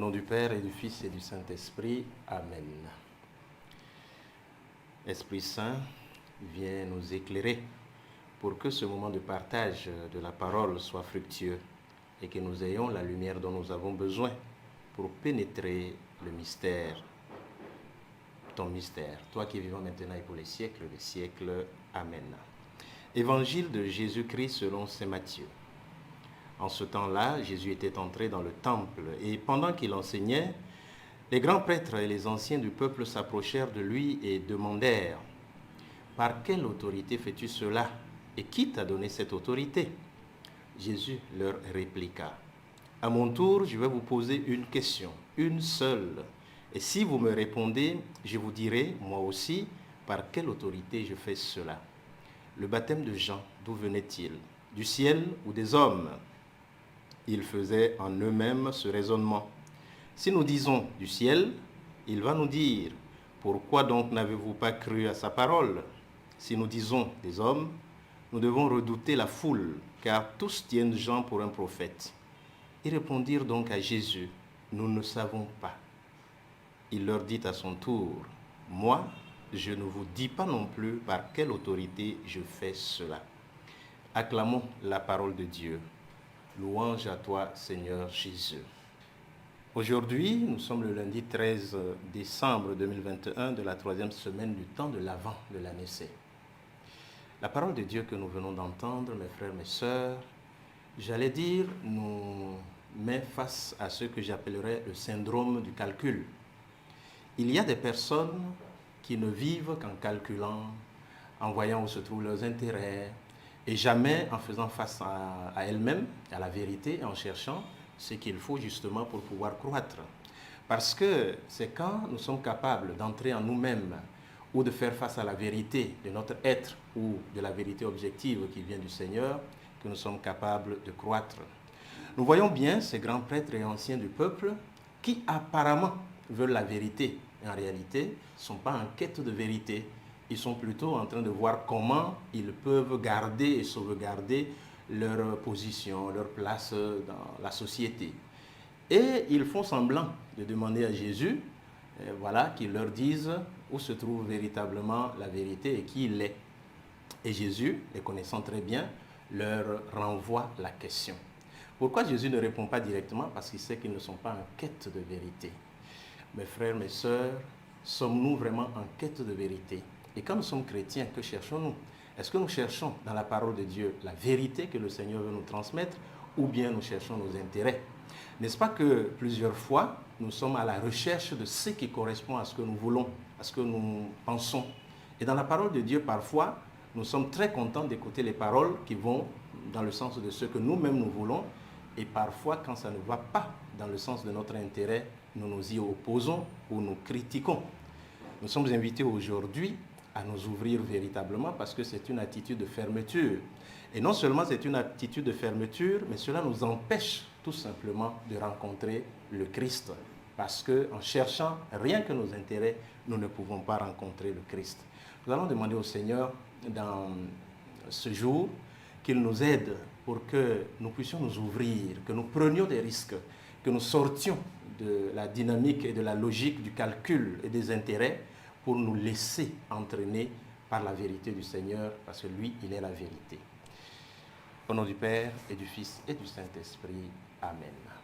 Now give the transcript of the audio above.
nom du Père et du Fils et du Saint-Esprit. Amen. Esprit Saint, viens nous éclairer pour que ce moment de partage de la parole soit fructueux et que nous ayons la lumière dont nous avons besoin pour pénétrer le mystère, ton mystère, toi qui es vivant maintenant et pour les siècles des siècles. Amen. Évangile de Jésus-Christ selon saint Matthieu. En ce temps-là, Jésus était entré dans le temple et pendant qu'il enseignait, les grands prêtres et les anciens du peuple s'approchèrent de lui et demandèrent « Par quelle autorité fais-tu cela et qui t'a donné cette autorité ?» Jésus leur répliqua « À mon tour, je vais vous poser une question, une seule. Et si vous me répondez, je vous dirai, moi aussi, par quelle autorité je fais cela. Le baptême de Jean, d'où venait-il? Du ciel ou des hommes ?» Ils faisaient en eux-mêmes ce raisonnement. Si nous disons du ciel, il va nous dire, pourquoi donc n'avez-vous pas cru à sa parole? Si nous disons des hommes, nous devons redouter la foule, car tous tiennent Jean pour un prophète. Ils répondirent donc à Jésus, nous ne savons pas. Il leur dit à son tour, moi, je ne vous dis pas non plus par quelle autorité je fais cela. Acclamons la parole de Dieu. Louange à toi, Seigneur Jésus. Aujourd'hui, nous sommes le lundi 13 décembre 2021 de la troisième semaine du temps de l'Avent de l'année C. La parole de Dieu que nous venons d'entendre, mes frères, mes sœurs, j'allais dire, nous met face à ce que j'appellerais le syndrome du calcul. Il y a des personnes qui ne vivent qu'en calculant, en voyant où se trouvent leurs intérêts, et jamais en faisant face à elles-mêmes, à la vérité, et en cherchant ce qu'il faut justement pour pouvoir croître. Parce que c'est quand nous sommes capables d'entrer en nous-mêmes ou de faire face à la vérité de notre être ou de la vérité objective qui vient du Seigneur que nous sommes capables de croître. Nous voyons bien ces grands prêtres et anciens du peuple qui apparemment veulent la vérité. En réalité, ne sont pas en quête de vérité. Ils sont plutôt en train de voir comment ils peuvent garder et sauvegarder leur position, leur place dans la société. Et ils font semblant de demander à Jésus, qu'il leur dise où se trouve véritablement la vérité et qui il est. Et Jésus, les connaissant très bien, leur renvoie la question. Pourquoi Jésus ne répond pas directement? Parce qu'il sait qu'ils ne sont pas en quête de vérité. Mes frères, mes sœurs, sommes-nous vraiment en quête de vérité? Et quand nous sommes chrétiens, que cherchons-nous? Est-ce que nous cherchons dans la parole de Dieu la vérité que le Seigneur veut nous transmettre ou bien nous cherchons nos intérêts? N'est-ce pas que plusieurs fois, nous sommes à la recherche de ce qui correspond à ce que nous voulons, à ce que nous pensons? Et dans la parole de Dieu, parfois, nous sommes très contents d'écouter les paroles qui vont dans le sens de ce que nous-mêmes nous voulons. Et parfois, quand ça ne va pas dans le sens de notre intérêt, nous nous y opposons ou nous critiquons. Nous sommes invités aujourd'hui à nous ouvrir véritablement parce que c'est une attitude de fermeture. Et non seulement c'est une attitude de fermeture, mais cela nous empêche tout simplement de rencontrer le Christ. Parce qu'en cherchant rien que nos intérêts, nous ne pouvons pas rencontrer le Christ. Nous allons demander au Seigneur dans ce jour qu'il nous aide pour que nous puissions nous ouvrir, que nous prenions des risques, que nous sortions de la dynamique et de la logique du calcul et des intérêts pour nous laisser entraîner par la vérité du Seigneur, parce que lui, il est la vérité. Au nom du Père et du Fils et du Saint-Esprit. Amen.